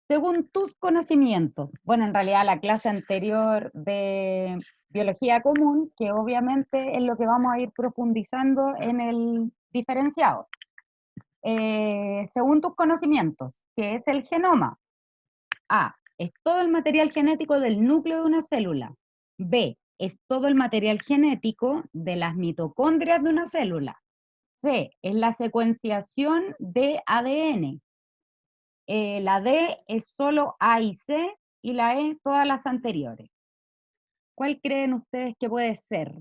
según tus conocimientos, bueno, en realidad la clase anterior de biología común, que obviamente es lo que vamos a ir profundizando en el diferenciado. Según tus conocimientos, ¿qué es el genoma? A, es todo el material genético del núcleo de una célula. B, es todo el material genético de las mitocondrias de una célula. C, es la secuenciación de ADN. La D es solo A y C, y la E todas las anteriores. ¿Cuál creen ustedes que puede ser?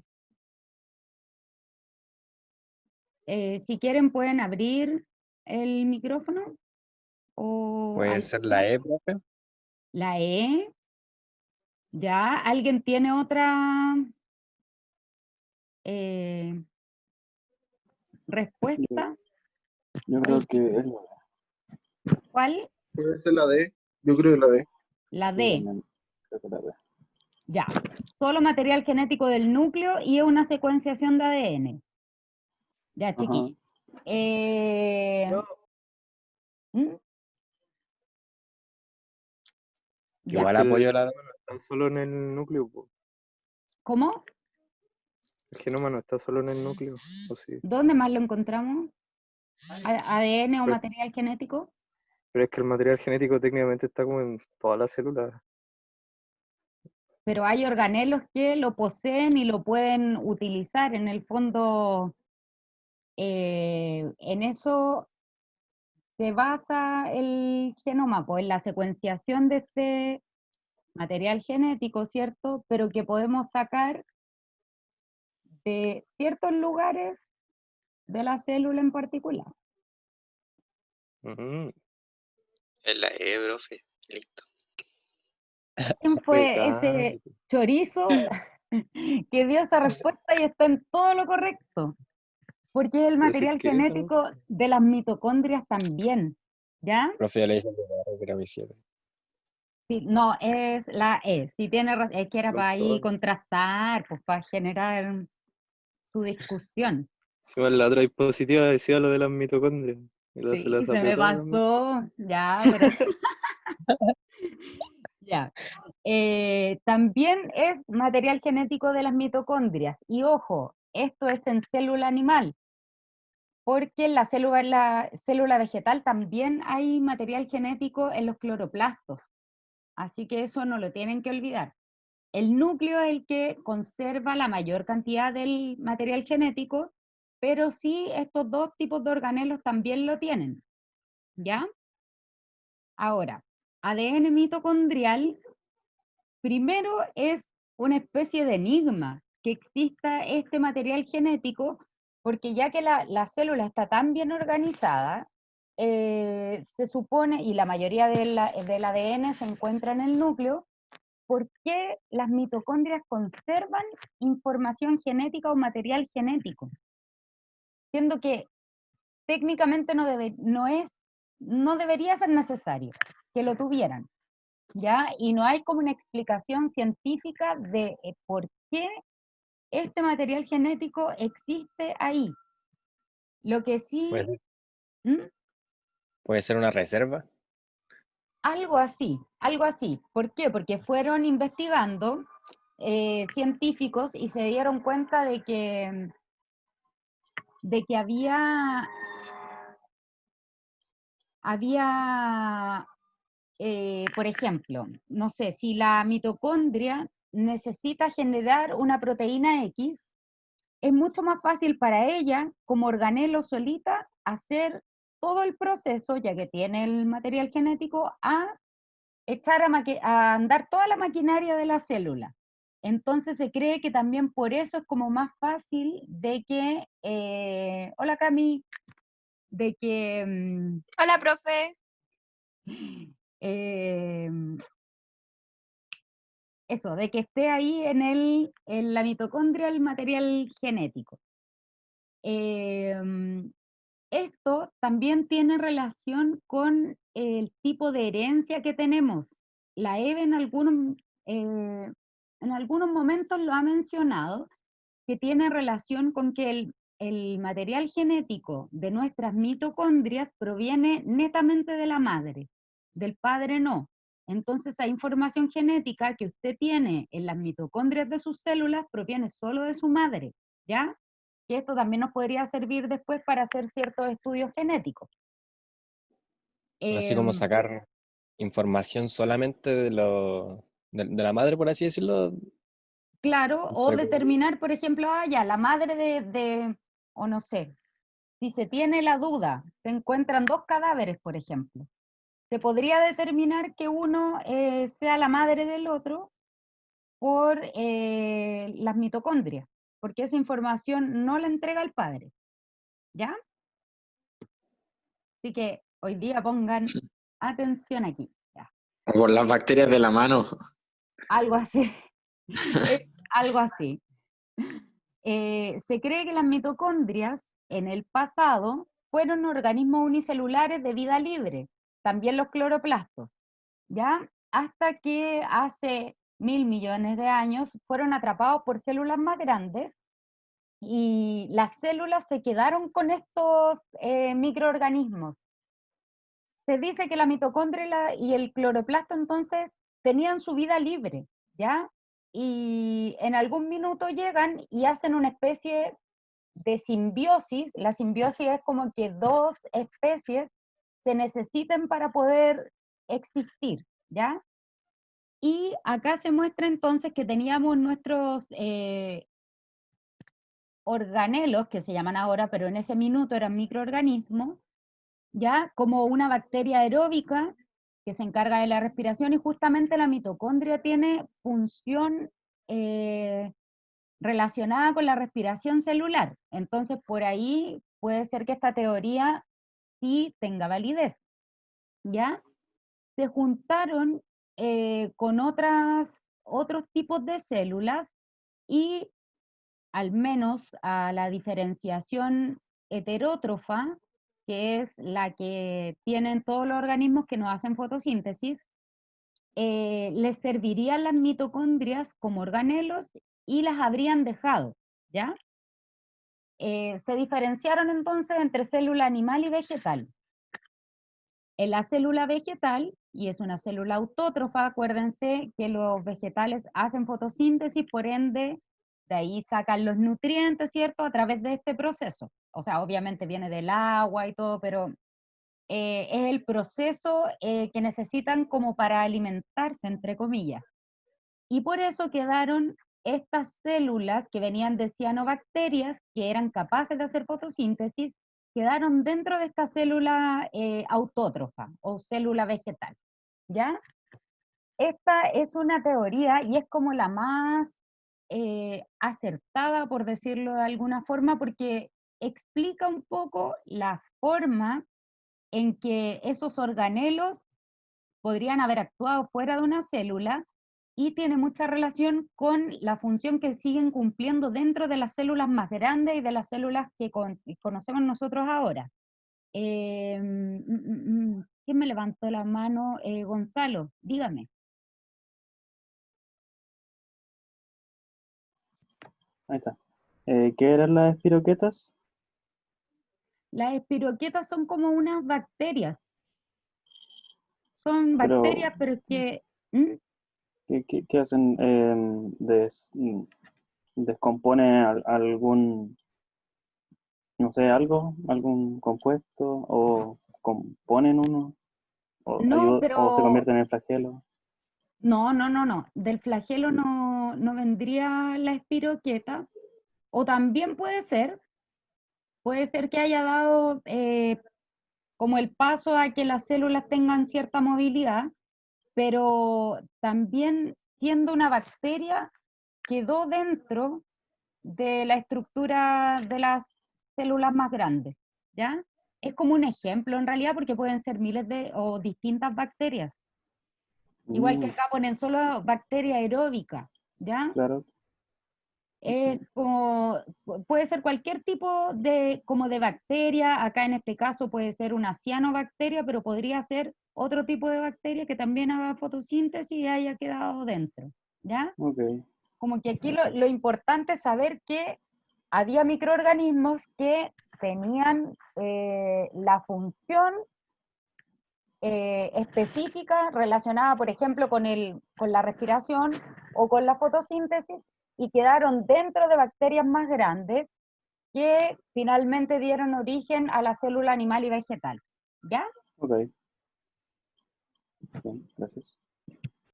Si quieren pueden abrir el micrófono o Puede ser la E, profe. la E. ¿Ya? ¿Alguien tiene otra respuesta? Yo creo que es ¿Cuál? Puede ser la D. Yo creo que la D. La sí, D. también creo que la D. Ya. Solo material genético del núcleo y una secuenciación de ADN. Ya, Ajá. chiquillos. ¿Mm? Ya. Igual apoyo la D. No está solo en el núcleo, po. ¿Cómo? El genoma no está solo en el núcleo, ¿o sí? ¿Dónde más lo encontramos? ¿ADN o Pero- material genético? Pero es que el material genético técnicamente está como en todas las células. Pero hay organelos que lo poseen y lo pueden utilizar. En el fondo, en eso se basa el genoma, pues en la secuenciación de este material genético, ¿cierto? Pero que podemos sacar de ciertos lugares de la célula en particular. Ujú. Es la E, profe. Listo. ¿Quién fue ese Pecado. chorizo que dio esa respuesta y está en todo lo correcto? Porque es el Pero si es material que eso, genético de las mitocondrias también, ¿ya? Profe, yo le dije que era mi 7. Sí, no, es la E. Si tiene es que era son para ahí todas. contrastar, pues para generar su discusión. Encima la otra dispositiva decía lo de las mitocondrias. Y luego se Sí, las se me apretó también. pasó, ya, pero ya. También es material genético de las mitocondrias. Y ojo, esto es en célula animal, porque en la célula vegetal también hay material genético en los cloroplastos. Así que eso no lo tienen que olvidar. El núcleo es el que conserva la mayor cantidad del material genético, pero sí estos dos tipos de organelos también lo tienen. ¿Ya? Ahora, ADN mitocondrial, primero es una especie de enigma que exista este material genético, porque ya que la célula está tan bien organizada, se supone, y la mayoría del ADN se encuentra en el núcleo, ¿por qué las mitocondrias conservan información genética o material genético? Siendo que técnicamente no debería ser necesario que lo tuvieran, ¿ya? Y no hay como una explicación científica de por qué este material genético existe ahí. Lo que sí, ¿Mm? Puede ser una reserva. Algo así, algo así. ¿Por qué? Porque fueron investigando científicos y se dieron cuenta de que había por ejemplo, no sé, si la mitocondria necesita generar una proteína X, es mucho más fácil para ella, como organelo solita, hacer todo el proceso, ya que tiene el material genético, a echar a andar toda la maquinaria de la célula. Entonces se cree que también por eso es como más fácil de que, hola Cami, de que Hola, profe. eh, eso, de que esté ahí en la mitocondria el material genético. Esto también tiene relación con el tipo de herencia que tenemos. La Eve en algunos momentos lo ha mencionado, que tiene relación con que el material genético de nuestras mitocondrias proviene netamente de la madre, del padre no. Entonces, esa información genética que usted tiene en las mitocondrias de sus células proviene solo de su madre, ¿ya? Y esto también nos podría servir después para hacer ciertos estudios genéticos. Así como sacar información solamente de la madre, por así decirlo. Claro, o determinar, por ejemplo, ya, la madre o no sé, si se tiene la duda, se encuentran 2 cadáveres, por ejemplo, se podría determinar que uno sea la madre del otro por las mitocondrias, porque esa información no la entrega el padre, ¿ya? Así que hoy día pongan atención aquí, ya. O por las bacterias de la mano. Algo así, algo así. Se cree que las mitocondrias en el pasado fueron organismos unicelulares de vida libre, también los cloroplastos, ¿ya? Hasta que hace 1000 millones de años fueron atrapados por células más grandes y las células se quedaron con estos microorganismos. Se dice que la mitocondria y el cloroplasto entonces tenían su vida libre, ¿ya? Y en algún minuto llegan y hacen una especie de simbiosis. La simbiosis es como que 2 especies se necesiten para poder existir, ¿ya? Y acá se muestra entonces que teníamos nuestros organelos, que se llaman ahora, pero en ese minuto eran microorganismos, ¿ya? Como una bacteria aeróbica que se encarga de la respiración, y justamente la mitocondria tiene función relacionada con la respiración celular. Entonces, por ahí puede ser que esta teoría sí tenga validez, ¿ya? Se juntaron con otros tipos de células y al menos a la diferenciación heterótrofa, que es la que tienen todos los organismos que no hacen fotosíntesis, les servirían las mitocondrias como organelos y las habrían dejado, ¿ya? Se diferenciaron entonces entre célula animal y vegetal. En la célula vegetal, y es una célula autótrofa, acuérdense que los vegetales hacen fotosíntesis, por ende, de ahí sacan los nutrientes, ¿cierto? A través de este proceso. O sea, obviamente viene del agua y todo, pero es el proceso que necesitan como para alimentarse, entre comillas. Y por eso quedaron estas células que venían de cianobacterias, que eran capaces de hacer fotosíntesis, quedaron dentro de esta célula autótrofa o célula vegetal, ¿ya? Esta es una teoría y es como la más acertada, por decirlo de alguna forma, porque explica un poco la forma en que esos organelos podrían haber actuado fuera de una célula y tiene mucha relación con la función que siguen cumpliendo dentro de las células más grandes y de las células que conocemos nosotros ahora. ¿Quién me levantó la mano? Gonzalo, dígame. Ahí está. ¿Qué eran las espiroquetas? Las espiroquetas son como unas bacterias. Son Pero- bacterias, pero es que... ¿Mm? ¿Qué hacen? ¿Descompone algún, no sé, algún compuesto? ¿O componen uno? No, ¿O se pero... convierten en flagelo? No. Del flagelo no vendría la espiroqueta. O también puede ser que haya dado como el paso a que las células tengan cierta movilidad, pero también siendo una bacteria quedó dentro de la estructura de las células más grandes, ¿ya? Es como un ejemplo en realidad porque pueden ser miles o distintas bacterias. Igual que acá ponen solo bacteria aeróbica, ¿ya? Claro. Como, puede ser cualquier tipo de bacteria, acá en este caso puede ser una cianobacteria, pero podría ser otro tipo de bacteria que también haga fotosíntesis y haya quedado dentro, ¿ya? Ok. Como que aquí lo importante es saber que había microorganismos que tenían la función específicas relacionadas, por ejemplo, con la respiración o con la fotosíntesis, y quedaron dentro de bacterias más grandes que finalmente dieron origen a la célula animal y vegetal. ¿Ya? Ok. Bien, gracias.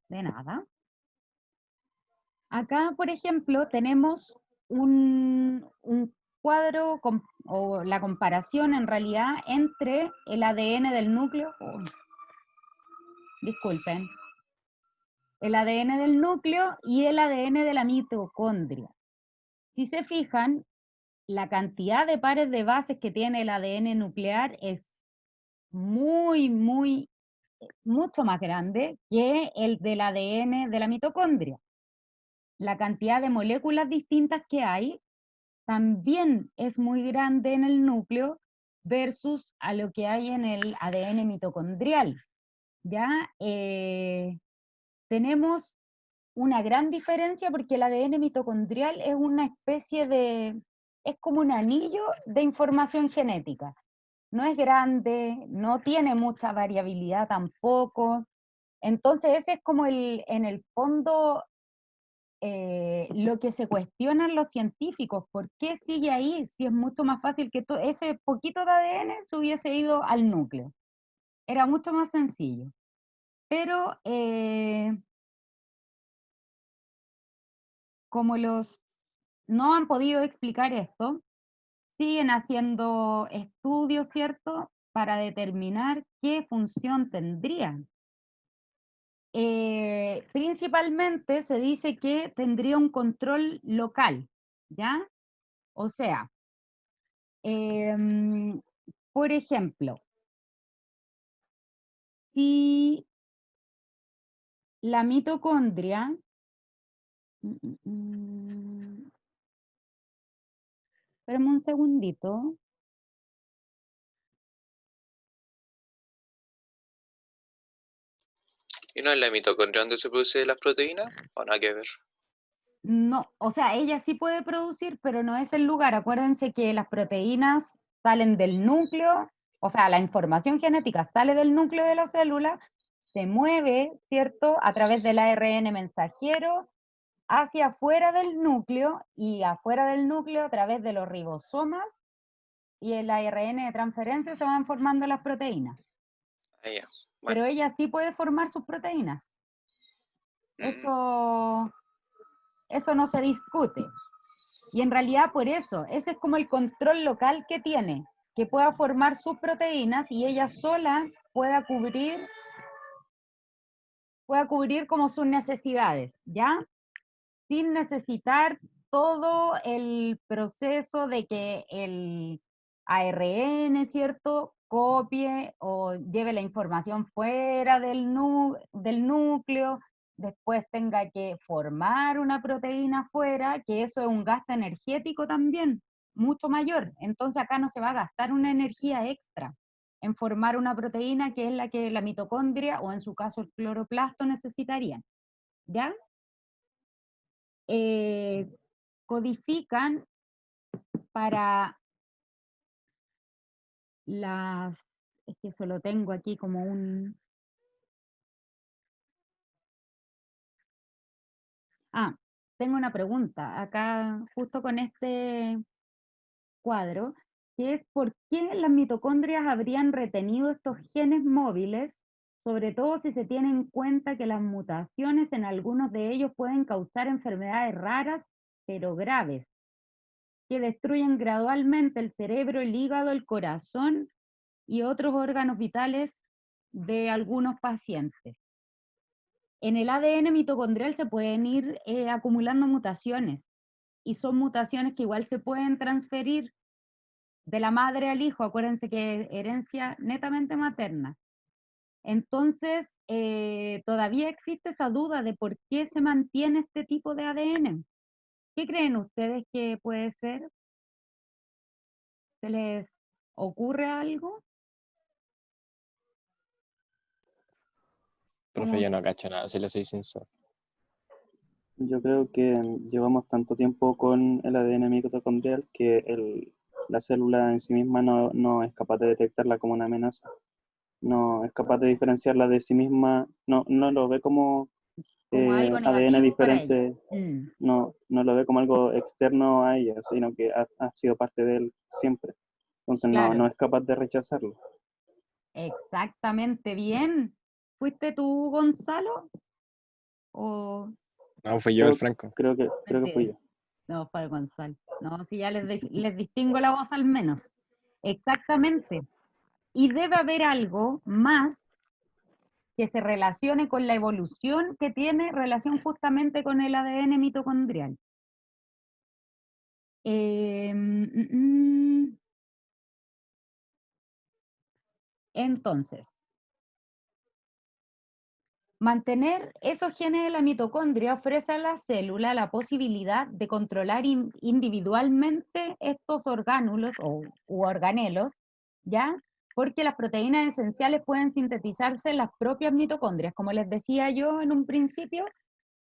De nada. Acá, por ejemplo, tenemos un cuadro o la comparación en realidad entre el ADN del núcleo, disculpen, el ADN del núcleo y el ADN de la mitocondria. Si se fijan, la cantidad de pares de bases que tiene el ADN nuclear es mucho más grande que el del ADN de la mitocondria. La cantidad de moléculas distintas que hay también es muy grande en el núcleo versus a lo que hay en el ADN mitocondrial. ¿Ya? Tenemos una gran diferencia porque el ADN mitocondrial es una especie es como un anillo de información genética. No es grande, no tiene mucha variabilidad tampoco. Entonces ese es como en el fondo lo que se cuestionan los científicos. ¿Por qué sigue ahí si es mucho más fácil que ese poquito de ADN se hubiese ido al núcleo? Era mucho más sencillo. Pero como no han podido explicar esto, siguen haciendo estudios, ¿cierto?, para determinar qué función tendrían. Principalmente se dice que tendría un control local, ¿ya? O sea, por ejemplo, si la mitocondria, espérame un segundito. ¿Y no es la mitocondria donde se producen las proteínas? ¿O nada que ver? No, o sea, ella sí puede producir, pero no es el lugar. Acuérdense que las proteínas salen del núcleo, o sea, la información genética sale del núcleo de la célula, se mueve, ¿cierto?, a través del ARN mensajero hacia afuera del núcleo, y afuera del núcleo a través de los ribosomas y el ARN de transferencia se van formando las proteínas. Ah, ya. Pero Bueno. ella sí puede formar sus proteínas. Eso no se discute. Y en realidad por eso, ese es como el control local que tiene, que pueda formar sus proteínas y ella sola pueda cubrir como sus necesidades, ¿ya? Sin necesitar todo el proceso de que el ARN, ¿cierto?, copie o lleve la información fuera del núcleo, después tenga que formar una proteína fuera, que eso es un gasto energético también, mucho mayor. Entonces acá no se va a gastar una energía extra en formar una proteína que es la que la mitocondria o en su caso el cloroplasto necesitarían, ¿ya? Codifican para es que eso lo tengo aquí como tengo una pregunta acá justo con este cuadro, que es ¿por qué las mitocondrias habrían retenido estos genes móviles, sobre todo si se tiene en cuenta que las mutaciones en algunos de ellos pueden causar enfermedades raras pero graves, que destruyen gradualmente el cerebro, el hígado, el corazón y otros órganos vitales de algunos pacientes? En el ADN mitocondrial se pueden ir acumulando mutaciones, y son mutaciones que igual se pueden transferir de la madre al hijo. Acuérdense que es herencia netamente materna. Entonces, todavía existe esa duda de por qué se mantiene este tipo de ADN. ¿Qué creen ustedes que puede ser? ¿Se les ocurre algo? Profe, yo no cacho nada, si le soy sincero. Yo creo que llevamos tanto tiempo con el ADN mitocondrial que la célula en sí misma no es capaz de detectarla como una amenaza. no es capaz de diferenciarla de sí misma, no lo ve como algo ADN negativo para ella. diferente, no lo ve como algo externo a ella, sino que ha sido parte de él siempre. Entonces Claro. no es capaz de rechazarlo. Exactamente, bien. ¿Fuiste tú, Gonzalo? ¿O No, fue yo el Franco. Creo que fui yo. no, fue Gonzalo? No, si ya les distingo la voz al menos. Exactamente. Y debe haber algo más que se relacione con la evolución que tiene relación justamente con el ADN mitocondrial. Entonces, mantener esos genes de la mitocondria ofrece a la célula la posibilidad de controlar individualmente estos orgánulos u organelos, ¿ya? Porque las proteínas esenciales pueden sintetizarse en las propias mitocondrias. Como les decía yo en un principio,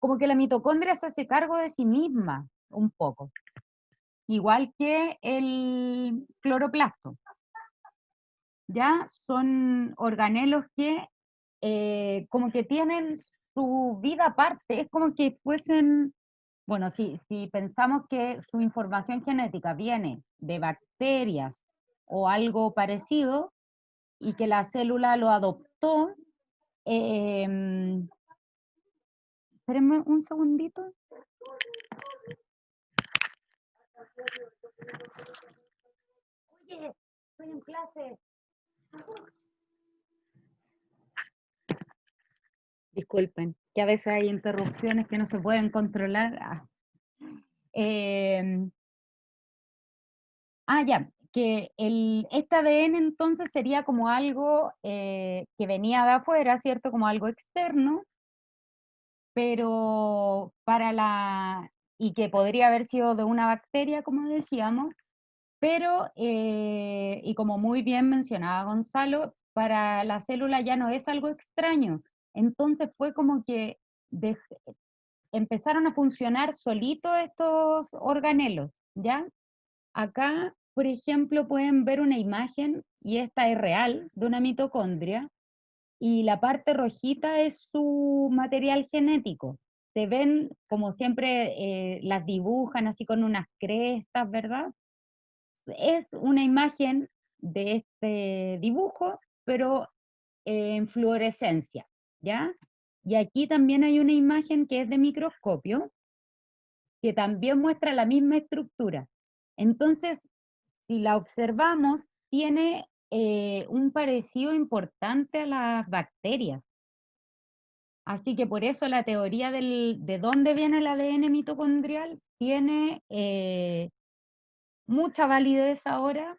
como que la mitocondria se hace cargo de sí misma, un poco. Igual que el cloroplasto. Ya son organelos que como que tienen su vida aparte, es como que fuesen, bueno, si pensamos que su información genética viene de bacterias o algo parecido y que la célula lo adoptó, espérenme un segundito. Oye, estoy en clase. Disculpen, que a veces hay interrupciones que no se pueden controlar. Ya, que este ADN entonces sería como algo que venía de afuera, ¿cierto? Como algo externo, pero y que podría haber sido de una bacteria, como decíamos, pero, y como muy bien mencionaba Gonzalo, para la célula ya no es algo extraño. Entonces fue como que empezaron a funcionar solitos estos organelos, ¿ya? Acá, por ejemplo, pueden ver una imagen, y esta es real, de una mitocondria, y la parte rojita es su material genético. Se ven, como siempre, las dibujan así con unas crestas, ¿verdad? Es una imagen de este dibujo, pero en fluorescencia, ¿ya? Y aquí también hay una imagen que es de microscopio, que también muestra la misma estructura. Entonces, si la observamos, tiene un parecido importante a las bacterias. Así que por eso la teoría de dónde viene el ADN mitocondrial tiene mucha validez ahora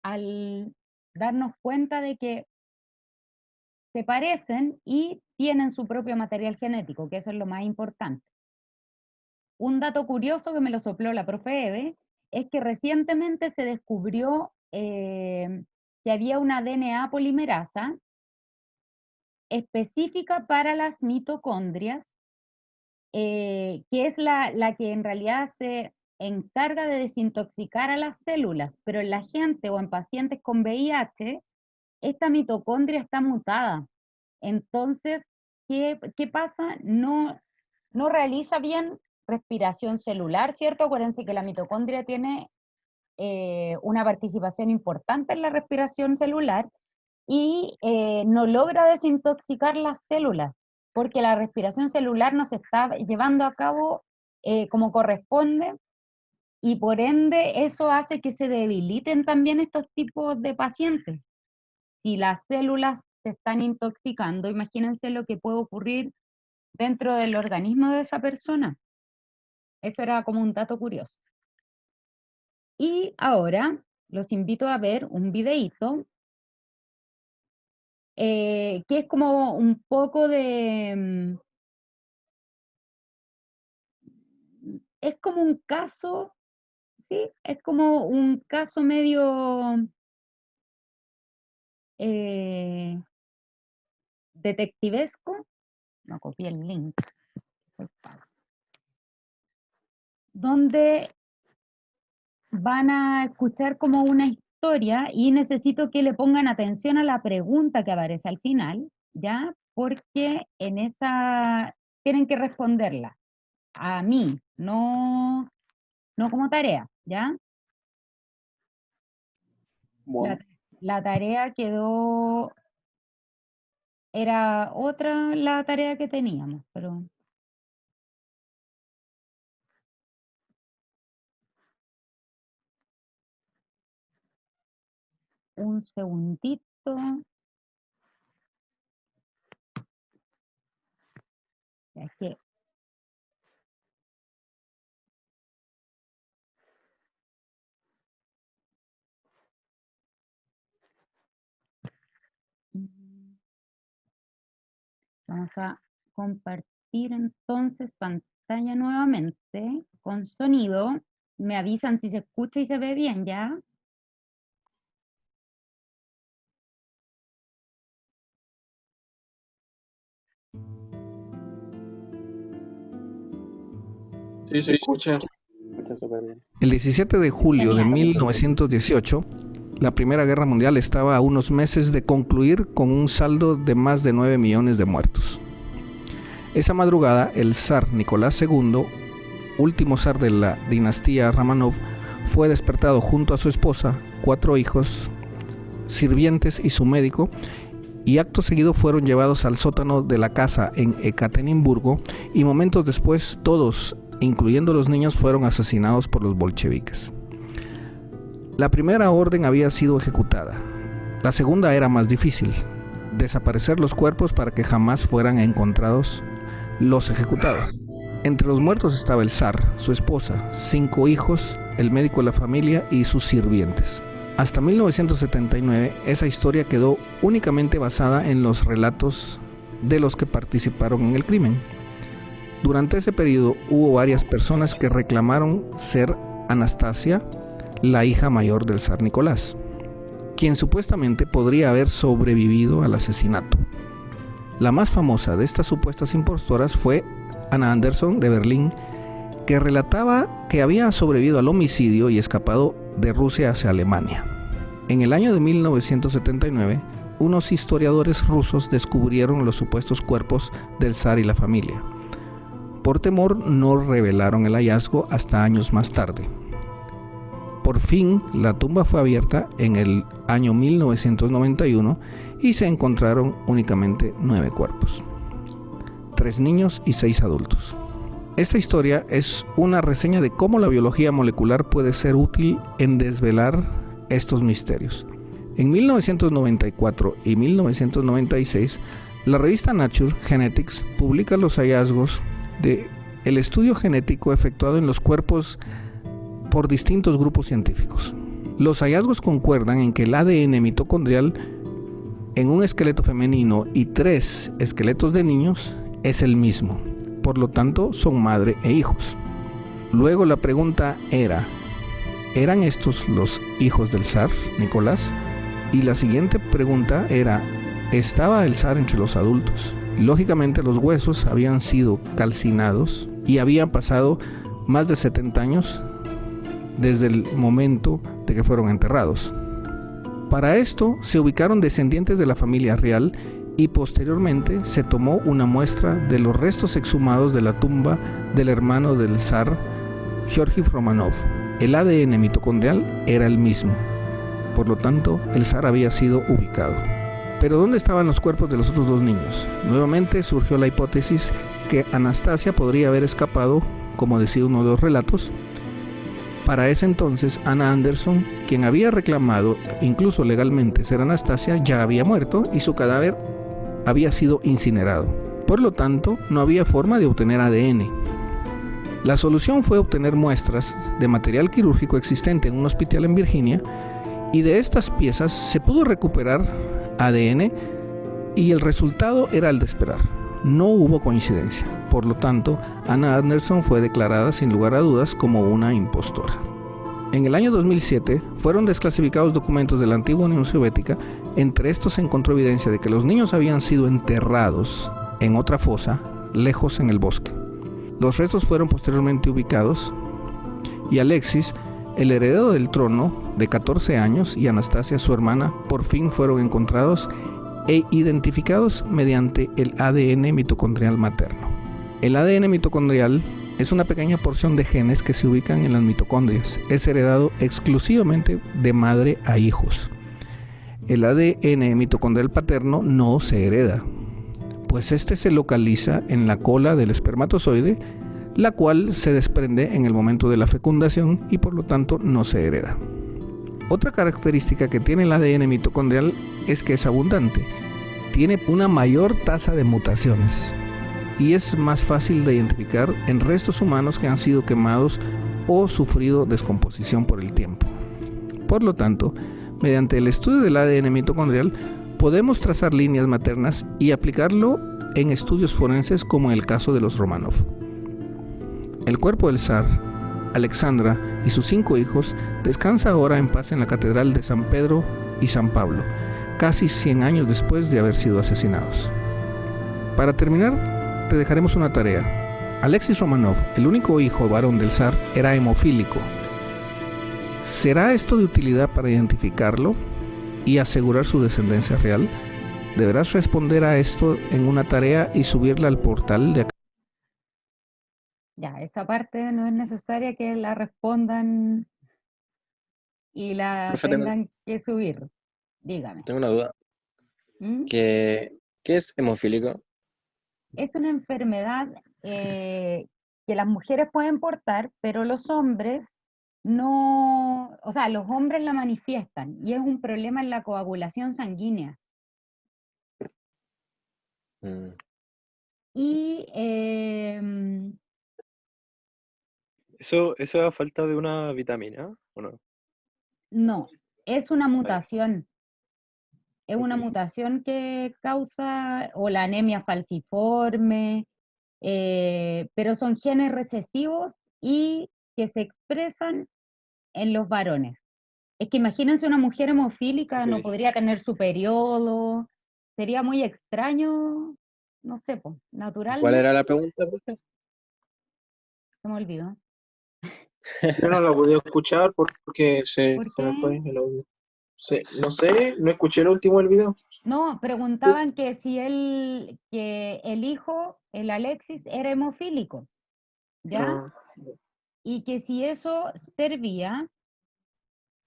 al darnos cuenta de que se parecen y tienen su propio material genético, que eso es lo más importante. Un dato curioso que me lo sopló la profe Eve es que recientemente se descubrió que había una DNA polimerasa específica para las mitocondrias, que es la que en realidad se encarga de desintoxicar a las células, pero en la gente o en pacientes con VIH, esta mitocondria está mutada. Entonces, ¿qué pasa? No realiza bien respiración celular, ¿cierto? Acuérdense que la mitocondria tiene una participación importante en la respiración celular y no logra desintoxicar las células, porque la respiración celular no se está llevando a cabo como corresponde, y por ende eso hace que se debiliten también estos tipos de pacientes. Si las células se están intoxicando, imagínense lo que puede ocurrir dentro del organismo de esa persona. Eso era como un dato curioso. Y ahora los invito a ver un videíto que es como un poco de... es como un caso, ¿sí? Es como un caso medio detectivesco. No copié el link. Donde van a escuchar como una historia y necesito que le pongan atención a la pregunta que aparece al final, ¿ya? Porque en esa tienen que responderla a mí, no como tarea, ¿ya? Bueno, La tarea era otra la tarea que teníamos, pero... Un segundito. Ya que... Vamos a compartir entonces pantalla nuevamente con sonido. Me avisan si se escucha y se ve bien, ¿ya? Sí, se escucha. escucha súper bien. El 17 de julio de 1918, la Primera Guerra Mundial estaba a unos meses de concluir con un saldo de más de 9 millones de muertos. Esa madrugada, el zar Nicolás II, último zar de la dinastía Romanov, fue despertado junto a su esposa, 4 hijos, sirvientes y su médico, y acto seguido fueron llevados al sótano de la casa en Ekaterimburgo, y momentos después todos, incluyendo los niños, fueron asesinados por los bolcheviques. La primera orden había sido ejecutada. La segunda era más difícil: desaparecer los cuerpos para que jamás fueran encontrados los ejecutados. Entre los muertos estaba el zar, su esposa, 5 hijos, el médico de la familia y sus sirvientes. Hasta 1979, esa historia quedó únicamente basada en los relatos de los que participaron en el crimen. Durante ese periodo hubo varias personas que reclamaron ser Anastasia, la hija mayor del zar Nicolás, quien supuestamente podría haber sobrevivido al asesinato. La más famosa de estas supuestas impostoras fue Anna Anderson de Berlín, que relataba que había sobrevivido al homicidio y escapado de Rusia hacia Alemania. En el año de 1979, unos historiadores rusos descubrieron los supuestos cuerpos del zar y la familia. Por temor, no revelaron el hallazgo hasta años más tarde. Por fin, la tumba fue abierta en el año 1991 y se encontraron únicamente 9 cuerpos, 3 niños y 6 adultos. Esta historia es una reseña de cómo la biología molecular puede ser útil en desvelar estos misterios. En 1994 y 1996, la revista Nature Genetics publica los hallazgos del estudio genético efectuado en los cuerpos por distintos grupos científicos. Los hallazgos concuerdan en que el ADN mitocondrial en un esqueleto femenino y 3 esqueletos de niños es el mismo. Por lo tanto, son madre e hijos. Luego la pregunta era: ¿eran estos los hijos del zar Nicolás? Y la siguiente pregunta era: ¿estaba el zar entre los adultos? Lógicamente, los huesos habían sido calcinados y habían pasado más de 70 años desde el momento de que fueron enterrados. Para esto se ubicaron descendientes de la familia real y posteriormente se tomó una muestra de los restos exhumados de la tumba del hermano del zar, Georgi Romanov. El ADN mitocondrial era el mismo, por lo tanto el zar había sido ubicado. Pero ¿dónde estaban los cuerpos de los otros 2 niños? Nuevamente surgió la hipótesis que Anastasia podría haber escapado, como decía uno de los relatos. Para ese entonces, Anna Anderson, quien había reclamado incluso legalmente ser Anastasia, ya había muerto y su cadáver había sido incinerado. Por lo tanto, no había forma de obtener ADN. La solución fue obtener muestras de material quirúrgico existente en un hospital en Virginia, y de estas piezas se pudo recuperar ADN y el resultado era el de esperar. No hubo coincidencia. Por lo tanto, Anna Anderson fue declarada sin lugar a dudas como una impostora. En el año 2007 fueron desclasificados documentos de la antigua Unión Soviética. Entre estos se encontró evidencia de que los niños habían sido enterrados en otra fosa, lejos en el bosque. Los restos fueron posteriormente ubicados y Alexis, El heredero del trono, de 14 años, y Anastasia, su hermana, por fin fueron encontrados e identificados mediante el ADN mitocondrial materno. El ADN mitocondrial es una pequeña porción de genes que se ubican en las mitocondrias. Es heredado exclusivamente de madre a hijos. El ADN mitocondrial paterno no se hereda, pues este se localiza en la cola del espermatozoide, la cual se desprende en el momento de la fecundación y por lo tanto no se hereda. Otra característica que tiene el ADN mitocondrial es que es abundante. Tiene una mayor tasa de mutaciones y es más fácil de identificar en restos humanos que han sido quemados o sufrido descomposición por el tiempo. Por lo tanto, mediante el estudio del ADN mitocondrial podemos trazar líneas maternas y aplicarlo en estudios forenses como en el caso de los Romanov. El cuerpo del zar, Alexandra y sus 5 hijos descansa ahora en paz en la Catedral de San Pedro y San Pablo, casi 100 años después de haber sido asesinados. Para terminar, te dejaremos una tarea. Alexis Romanov, el único hijo varón del zar, era hemofílico. ¿Será esto de utilidad para identificarlo y asegurar su descendencia real? Deberás responder a esto en una tarea y subirla al portal de... Ya, esa parte no es necesaria que la respondan y la Profe, tengan que subir. Dígame. tengo una duda. ¿Mm? ¿Qué es hemofílico? Es una enfermedad que las mujeres pueden portar, pero los hombres no, o sea, los hombres la manifiestan y es un problema en la coagulación sanguínea. Mm, Y ¿Eso es a falta de una vitamina o no? no, es una Vale. mutación. Es una Ok. mutación que causa, o la anemia falciforme, pero son genes recesivos y que se expresan en los varones. Es que imagínense una mujer hemofílica, no Ok. podría tener su periodo, sería muy extraño, no sé, pues, ¿Cuál naturalmente, era la pregunta, profe? se me olvidó. Yo no la pude escuchar porque se ¿Por me qué? fue el audio. No sé, no escuché el último del video. No, preguntaban que si que el hijo, el Alexis, era hemofílico, ¿ya? Ah, Y que si eso servía,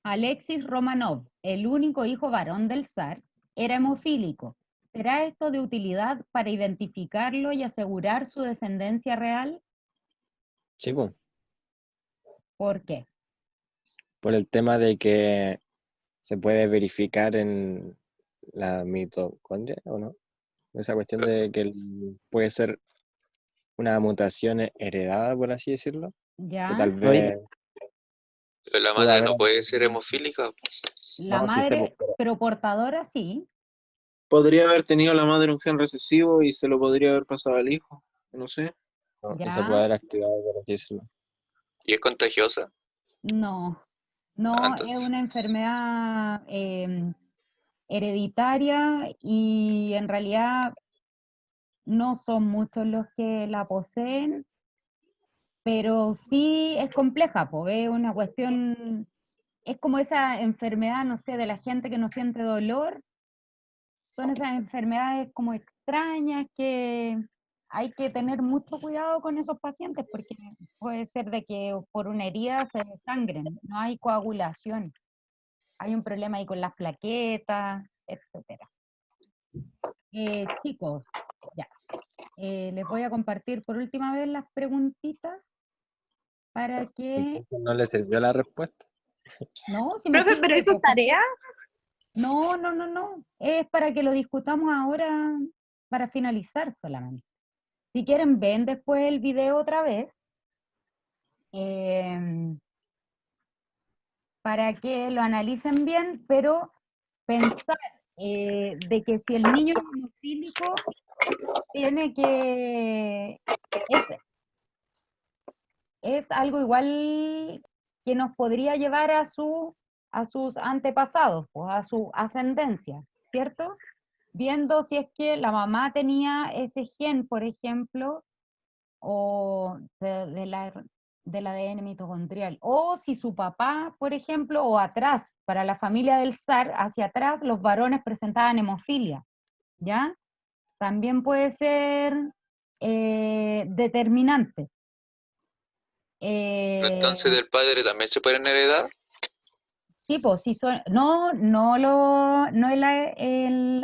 Alexis Romanov, el único hijo varón del zar, era hemofílico. ¿Será esto de utilidad para identificarlo y asegurar su descendencia real? Sí, pues, ¿Por qué? por el tema de que se puede verificar en la mitocondria, ¿o no? Esa cuestión de que puede ser una mutación heredada, por así decirlo, que ¿Ya? tal vez Pero la pueda madre haber... no puede ser hemofílica. La No, sí sé, madre, pues, pero portadora sí. podría haber tenido la madre un gen recesivo y se lo podría haber pasado al hijo. No sé. no, y se ¿Ya? puede haber activado, por así decirlo. ¿Y es contagiosa? No, Ah, no, es entonces. una enfermedad hereditaria y en realidad no son muchos los que la poseen, pero sí es compleja, pues es una cuestión, es como esa enfermedad, no sé, de la gente que no siente dolor, son esas enfermedades como extrañas que hay que tener mucho cuidado con esos pacientes porque puede ser de que por una herida se desangren, no hay coagulación, hay un problema ahí con las plaquetas, etcétera. Chicos, ya, les voy a compartir por última vez las preguntitas para que... Entonces no le sirvió la respuesta. No, si me Profe, sirve, ¿pero eso es pues, tarea? no, no, no, no. Es para que lo discutamos ahora, para finalizar solamente. Si quieren, ven después el video otra vez. Para que lo analicen bien, pero pensar de que si el niño es hemofílico, tiene que... Es algo igual que nos podría llevar a sus antepasados, pues, a su ascendencia, ¿cierto? Viendo si es que la mamá tenía ese gen, por ejemplo, o del ADN mitocondrial. O si su papá, por ejemplo, o atrás, para la familia del SAR, hacia atrás, los varones presentaban hemofilia, ¿ya? También puede ser determinante. Entonces del padre también se pueden heredar. Sí, pues, sí no el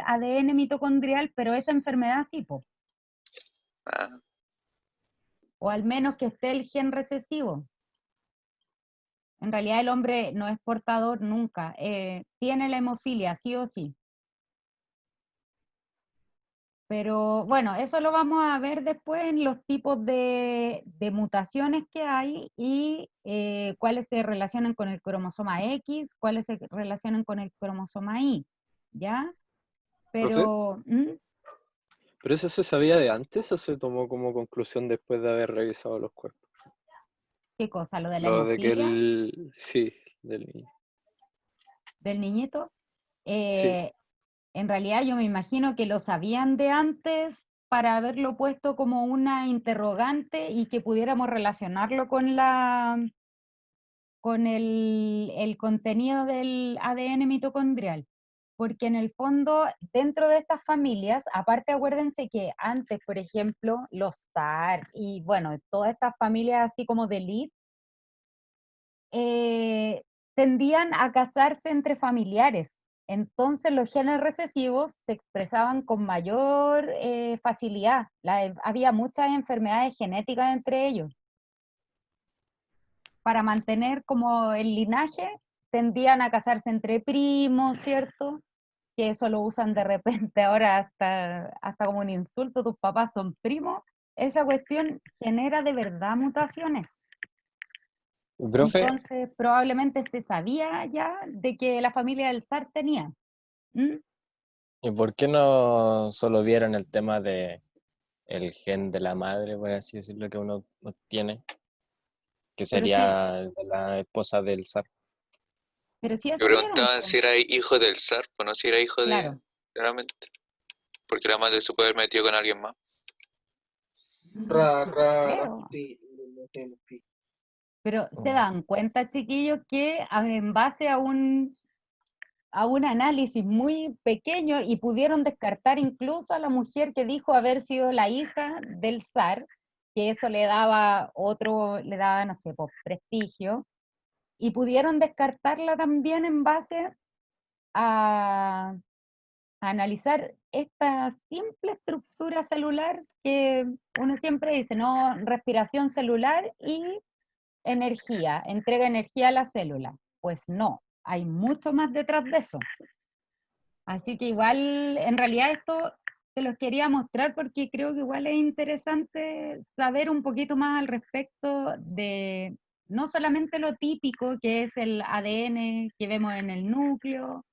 ADN mitocondrial, pero esa enfermedad sí, pues. Ah, O al menos que esté el gen recesivo. En realidad el hombre no es portador nunca, tiene la hemofilia, sí o sí. Pero bueno, eso lo vamos a ver después en los tipos de mutaciones que hay y cuáles se relacionan con el cromosoma X, cuáles se relacionan con el cromosoma Y, ¿ya? Pero, ¿Pero eso se sabía de antes o se tomó como conclusión después de haber revisado los cuerpos? ¿qué cosa? ¿Lo de la Lo de que hemofilia sí, del niño. del niñito? Sí. En realidad yo me imagino que lo sabían de antes para haberlo puesto como una interrogante y que pudiéramos relacionarlo con el contenido del ADN mitocondrial. Porque en el fondo, dentro de estas familias, aparte acuérdense que antes, por ejemplo, los TAR y bueno, todas estas familias así como de elite, tendían a casarse entre familiares. Entonces los genes recesivos se expresaban con mayor facilidad. Había muchas enfermedades genéticas entre ellos. Para mantener como el linaje, tendían a casarse entre primos, ¿cierto? Que eso lo usan de repente ahora hasta como un insulto, tus papás son primos. Esa cuestión genera de verdad mutaciones. Profe, Entonces, probablemente se sabía ya de que la familia del zar tenía. ¿Mm? ¿y por qué no solo vieron el tema de el gen de la madre, por así decirlo, que uno tiene, que Pero sí, sería el de la esposa del zar? pero sí Me eso vieron, preguntaban si era hijo del zar, o no si era hijo de, claro. claramente, porque la madre se puede haber metido con alguien más. Ra, No ra, creo. sí. Pero se dan cuenta, chiquillos, que en base a un análisis muy pequeño y pudieron descartar incluso a la mujer que dijo haber sido la hija del zar, que eso le daba no sé, pues, prestigio, y pudieron descartarla también en base a analizar esta simple estructura celular que uno siempre dice, ¿no? Respiración celular y energía, entrega energía a la célula. Pues no, hay mucho más detrás de eso. Así que igual, en realidad esto te los quería mostrar porque creo que igual es interesante saber un poquito más al respecto de no solamente lo típico que es el ADN que vemos en el núcleo,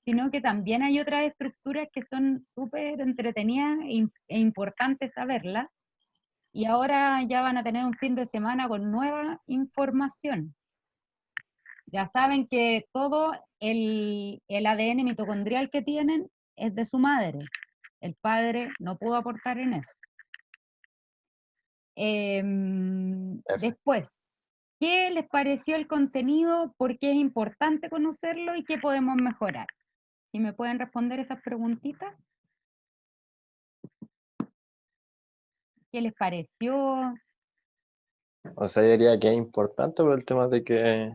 sino que también hay otras estructuras que son súper entretenidas e importantes saberlas. Y ahora ya van a tener un fin de semana con nueva información. Ya saben que todo el ADN mitocondrial que tienen es de su madre. El padre no pudo aportar en eso. Después, ¿qué les pareció el contenido? ¿Por qué es importante conocerlo y qué podemos mejorar? ¿Y me pueden responder esas preguntitas? ¿Qué les pareció? O sea, yo diría que es importante por el tema de que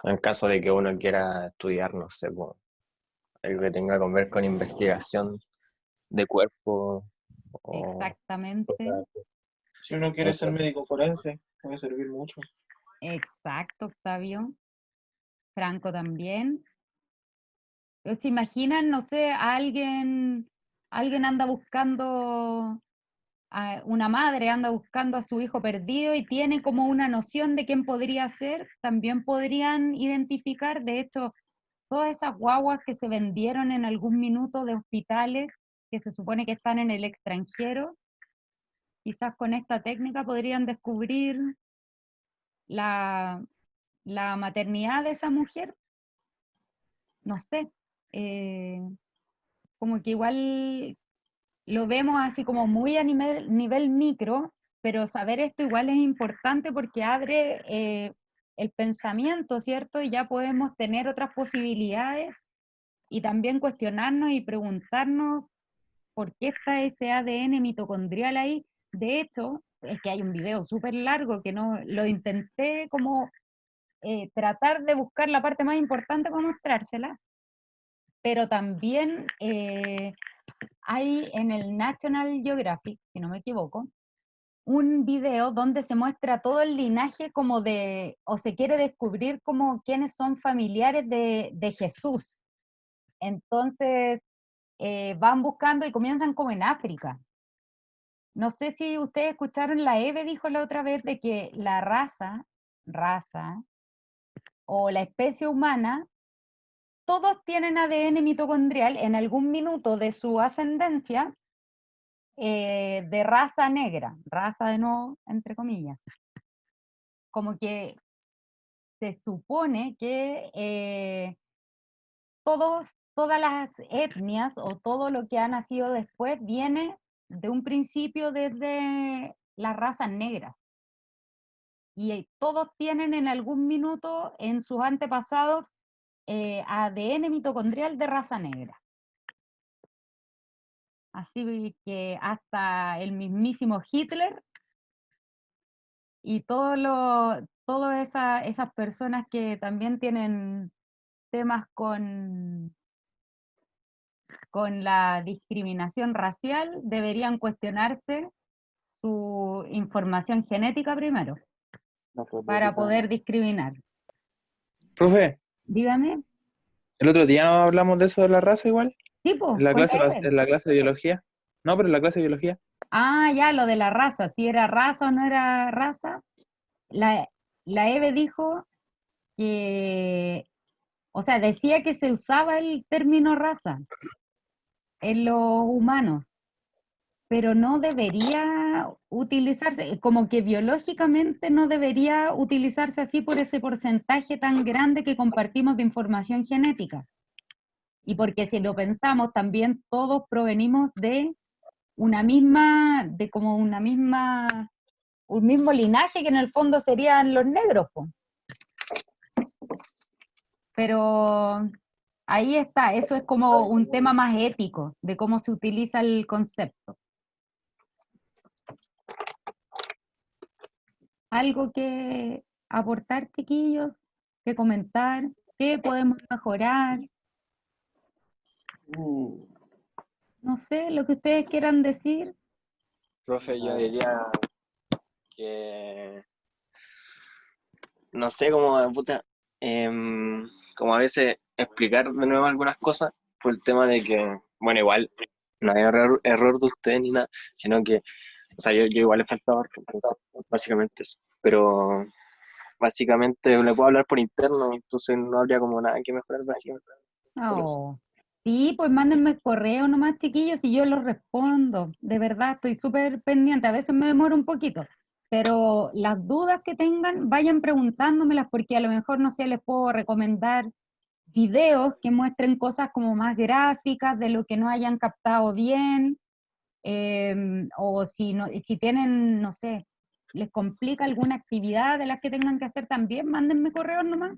en caso de que uno quiera estudiar, no sé, pues, algo que tenga que ver con investigación de cuerpo o Exactamente, cosas Si uno quiere ser así. médico forense, puede servir mucho. exacto, Octavio. Franco también. ¿Se imaginan, no sé, alguien anda buscando, una madre anda buscando a su hijo perdido y tiene como una noción de quién podría ser? También podrían identificar, de hecho, todas esas guaguas que se vendieron en algún minuto de hospitales que se supone que están en el extranjero, quizás con esta técnica podrían descubrir la, la maternidad de esa mujer, no sé, como que igual lo vemos así como muy a nivel micro, pero saber esto igual es importante porque abre el pensamiento, ¿cierto? Y ya podemos tener otras posibilidades y también cuestionarnos y preguntarnos por qué está ese ADN mitocondrial ahí. De hecho, es que hay un video súper largo que no lo intenté como tratar de buscar la parte más importante para mostrársela, pero también hay en el National Geographic, si no me equivoco, un video donde se muestra todo el linaje como de, o se quiere descubrir como quiénes son familiares de Jesús. Entonces van buscando y comienzan como en África. No sé si ustedes escucharon, la Eve dijo la otra vez de que la raza o la especie humana, todos tienen ADN mitocondrial en algún minuto de su ascendencia de raza negra, raza de nuevo, entre comillas. Como que se supone que todas las etnias o todo lo que ha nacido después viene de un principio desde las razas negras. Y todos tienen en algún minuto en sus antepasados ADN mitocondrial de raza negra. Así que hasta el mismísimo Hitler y todas esas personas que también tienen temas con la discriminación racial deberían cuestionarse su información genética primero para poder discriminar. Profe, Dígame. el otro día no hablamos de eso de la raza igual, Sí, po, en la con clase, la Eve. en la clase de biología. No, pero en la clase de biología. Ah, ya, lo de la raza, si era raza o no era raza. La Eve dijo que, o sea, decía que se usaba el término raza en los humanos, pero no debería utilizarse, como que biológicamente no debería utilizarse así por ese porcentaje tan grande que compartimos de información genética. Y porque si lo pensamos, también todos provenimos de un mismo linaje que en el fondo serían los negros, po. Pero ahí está, eso es como un tema más ético de cómo se utiliza el concepto. ¿Algo que aportar, chiquillos? ¿Que comentar? ¿Qué podemos mejorar? No sé, lo que ustedes quieran decir. Profe, yo diría que, no sé, como a veces explicar de nuevo algunas cosas, por el tema de que, bueno, igual no hay error de usted ni nada, sino que, o sea, yo igual he faltado, entonces, básicamente eso, pero básicamente le puedo hablar por interno, entonces no habría como nada que mejorar, básicamente. Oh. Sí, pues mándenme correo nomás, chiquillos, y yo los respondo. De verdad, estoy súper pendiente. A veces me demoro un poquito, pero las dudas que tengan, vayan preguntándomelas, porque a lo mejor, no sé, les puedo recomendar videos que muestren cosas como más gráficas de lo que no hayan captado bien, o si tienen, no sé, les complica alguna actividad de las que tengan que hacer también, mándenme correos nomás.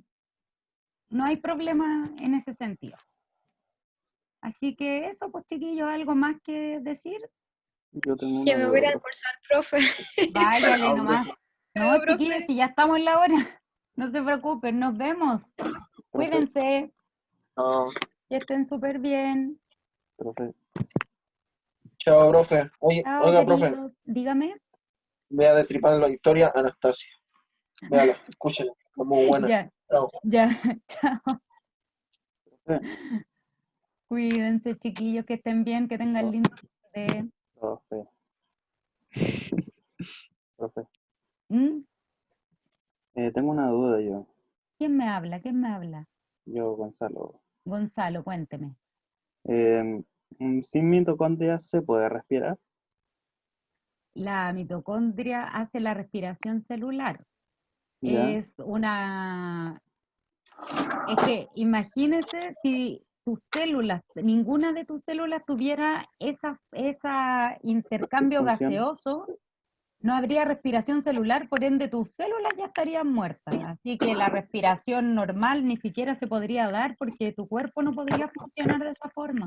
No hay problema en ese sentido. Así que eso, pues chiquillos, ¿algo más que decir? Yo tengo Que una me voy a ir a duda. almorzar, profe. Váyale nomás. No, Luego, profe. chiquillos, si ya estamos en la hora, no se preocupen, nos vemos. Cuídense, No, que estén súper bien. Profe, Chao, profe. Oye, Chao, oiga, profe, queridos. Dígame. vea destripando la historia Anastasia. Véala, escúchala, es muy buena. Ya, Chao. ya, chao. profe, Cuídense, chiquillos, que estén bien, que tengan lindo día. profe, profe. ¿Mm? Tengo una duda yo. ¿Quién me habla? ¿Quién me habla? Yo, Gonzalo. Gonzalo, cuénteme. ¿Sin mitocondrias se puede respirar? La mitocondria hace la respiración celular. ¿Ya? Es que imagínese si tus células, ninguna de tus células tuviera ese intercambio Función. gaseoso, no habría respiración celular, por ende tus células ya estarían muertas. Así que la respiración normal ni siquiera se podría dar porque tu cuerpo no podría funcionar de esa forma.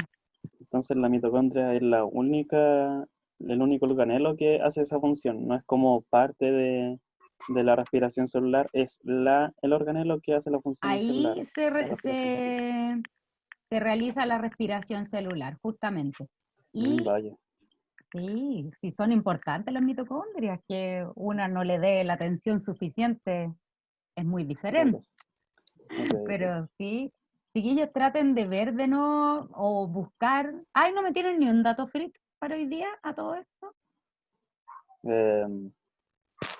Entonces la mitocondria es el único organelo que hace esa función. No es como parte de la respiración celular, es el organelo que hace la función celular. Ahí esa respiración celular. se realiza la respiración celular, justamente. Y Vaya. sí, sí son importantes las mitocondrias, que una no le dé la atención suficiente, es muy diferente. Ok. Pero sí, chiquillos, traten de ver de no, o buscar. Ay, no me tienen ni un dato freak para hoy día a todo esto.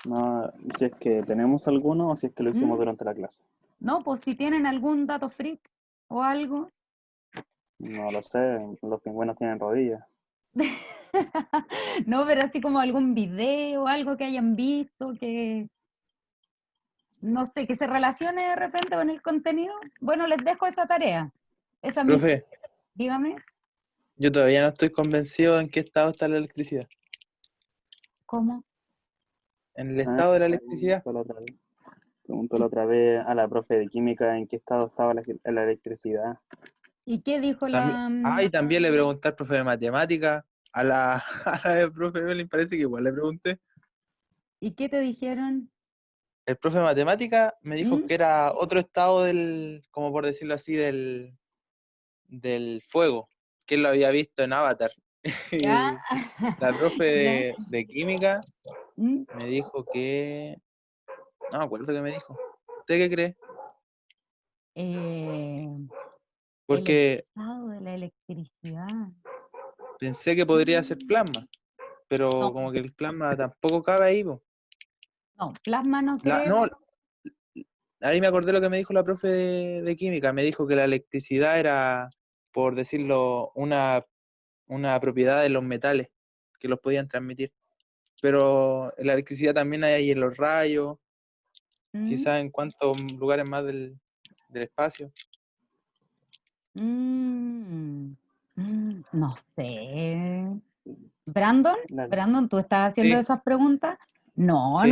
No, si es que tenemos alguno o si es que lo hicimos durante la clase. No, pues si tienen algún dato freak o algo. No lo sé, los pingüinos tienen rodillas. No, pero así como algún video, algo que hayan visto, que no sé, que se relacione de repente con el contenido. Bueno, les dejo esa tarea. Esa Profe, dígame, yo todavía no estoy convencido en qué estado está la electricidad. ¿cómo? En el estado de la electricidad. Preguntó la otra vez a la profe de química en qué estado estaba la electricidad. ¿Y qué dijo Y también le pregunté al profe de matemática, a la profe Evelyn parece que igual le pregunté. ¿Y qué te dijeron? El profe de matemática me dijo que era otro estado como por decirlo así, del fuego, que él lo había visto en Avatar. Y ¿Ya? la profe ¿Ya? de química me dijo que... No me acuerdo qué me dijo. ¿Usted qué cree? El Porque estado de la electricidad. pensé que podría ser plasma, pero No. como que el plasma tampoco cabe ahí, po. No, plasma no creo. No, ahí me acordé lo que me dijo la profe de química. Me dijo que la electricidad era, por decirlo, una propiedad de los metales que los podían transmitir. Pero la electricidad también hay ahí en los rayos, quizás en cuantos lugares más del espacio. No sé. Brandon, ¿tú estás haciendo Sí. esas preguntas? No, Sí.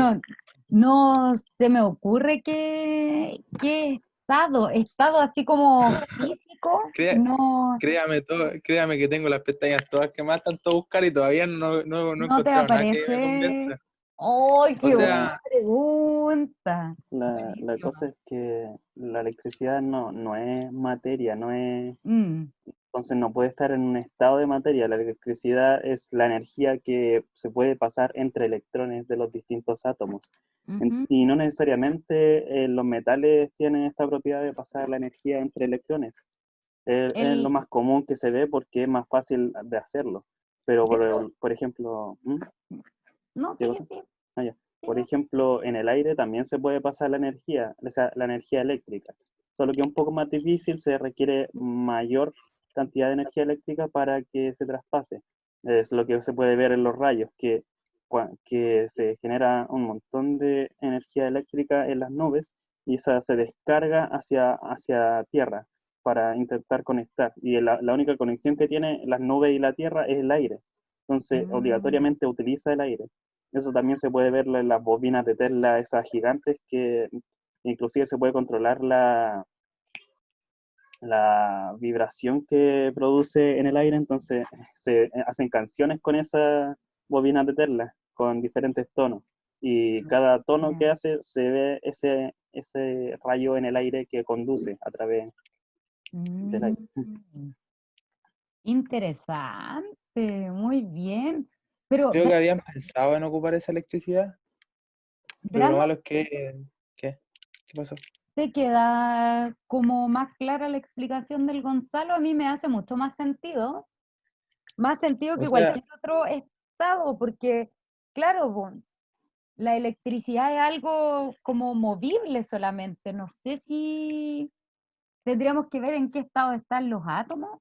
no se me ocurre qué estado así como físico, no Créame que tengo las pestañas todas quemadas, tanto buscar y todavía no he te encontrado nada que me aparece. convierta. ¡Ay, qué O buena sea, pregunta! La cosa es que la electricidad no es materia, no es... Entonces no puede estar en un estado de materia. La electricidad es la energía que se puede pasar entre electrones de los distintos átomos. Y no necesariamente los metales tienen esta propiedad de pasar la energía entre electrones. Es lo más común que se ve porque es más fácil de hacerlo. Pero, por ejemplo... No, ¿Qué sí, cosa? sí. Ya. Por ejemplo, en el aire también se puede pasar la energía, o sea, la energía eléctrica. Solo que es un poco más difícil, se requiere mayor cantidad de energía eléctrica para que se traspase. Es lo que se puede ver en los rayos, que se genera un montón de energía eléctrica en las nubes y esa se descarga hacia tierra para intentar conectar. Y la única conexión que tiene las nubes y la tierra es el aire. Entonces, obligatoriamente utiliza el aire. Eso también se puede ver en las bobinas de Tesla, esas gigantes, que inclusive se puede controlar la vibración que produce en el aire, entonces se hacen canciones con esas bobinas de Tesla, con diferentes tonos, y cada tono que hace se ve ese rayo en el aire que conduce a través del aire. Interesante, muy bien. Pero, creo que habían pensado en ocupar esa electricidad. Pero lo malo es que... ¿Qué pasó? ¿te queda como más clara la explicación del Gonzalo? A mí me hace mucho más sentido que cualquier otro estado, porque, claro, la electricidad es algo como movible solamente. No sé si tendríamos que ver en qué estado están los átomos,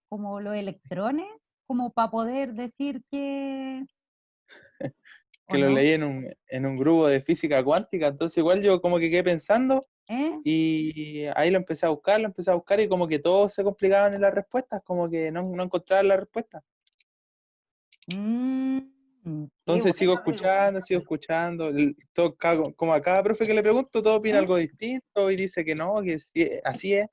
como los electrones, como para poder decir que... Que lo leí en un grupo de física cuántica, entonces igual yo como que quedé pensando y ahí lo empecé a buscar y como que todos se complicaban en las respuestas, como que no encontraban la respuesta. Entonces sigo escuchando. Como a cada profe que le pregunto, todo opina algo distinto y dice que no, que sí, así es.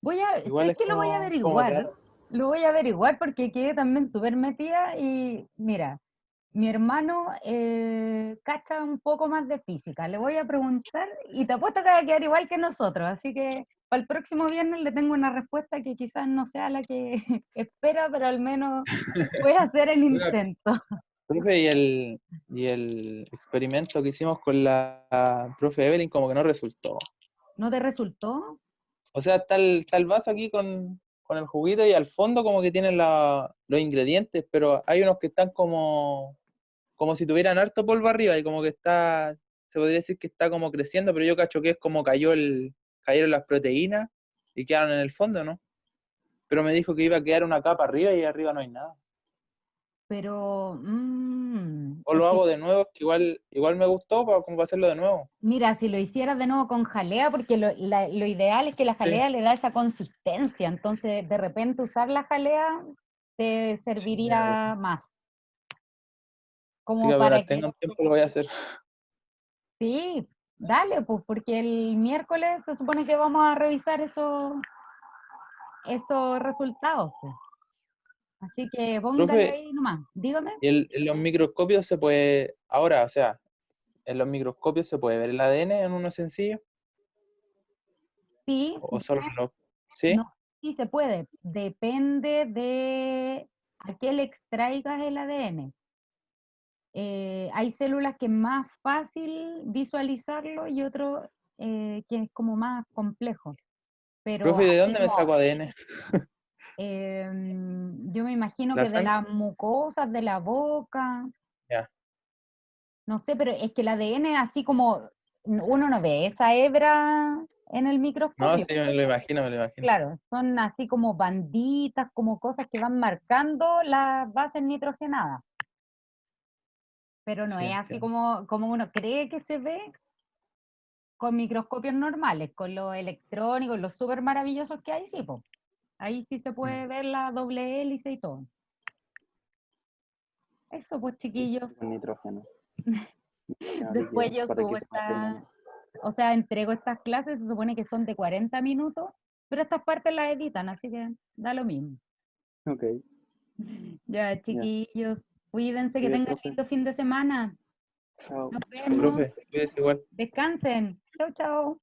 Igual ¿Sabes qué? Lo voy a como averiguar. raro. Lo voy a averiguar porque quedé también súper metida y mira, mi hermano cacha un poco más de física. Le voy a preguntar y te apuesto que va a quedar igual que nosotros. Así que para el próximo viernes le tengo una respuesta que quizás no sea la que espera, pero al menos voy a hacer el Oiga, intento. profe, y el experimento que hicimos con la profe Evelyn como que no resultó. ¿No te resultó? O sea, está el vaso aquí con el juguito y al fondo como que tienen los ingredientes, pero hay unos que están como si tuvieran harto polvo arriba y como que se podría decir que está como creciendo, pero yo cacho que es como cayeron las proteínas y quedaron en el fondo, ¿no? Pero me dijo que iba a quedar una capa arriba y arriba no hay nada. Pero, O lo hago de nuevo, que igual me gustó como para hacerlo de nuevo. mira, si lo hicieras de nuevo con jalea, porque lo ideal es que la jalea le da esa consistencia, entonces de repente usar la jalea te serviría más. Sí, Como para apenas que, tengan tiempo lo voy a hacer. sí, dale, pues, porque el miércoles se supone que vamos a revisar esos resultados, pues. Así que póngale Profe, ahí nomás, dígame. y en los microscopios se puede, ahora, o sea, en los microscopios se puede ver el ADN en uno sencillo, Sí, o solo ¿sí? no, sí se puede, depende de a qué le extraigas el ADN. Hay células que es más fácil visualizarlo y otro que es como más complejo. Pero Profe, ¿de dónde me saco ADN? yo me imagino ¿La que de sangre? las mucosas, de la boca, Ya. no sé, pero es que el ADN así como uno no ve esa hebra en el No, microscopio. sí, me lo imagino. Claro, son así como banditas, como cosas que van marcando las bases nitrogenadas. Pero no Sí, es así entiendo. como uno cree que se ve con microscopios normales, con los electrónicos, los súper maravillosos que hay, sí, po. Ahí sí se puede ver la doble hélice y todo. Eso pues, chiquillos. Con nitrógeno. Después yo Para subo que se mantengan. o sea, entrego estas clases, se supone que son de 40 minutos, pero estas partes las editan, así que da lo mismo. Ok. Ya, chiquillos, cuídense, que Cuídate, tengan profe. lindo fin de semana. Chao. Nos Sí, vemos. profe, cuídese igual. Descansen. Chau, chau.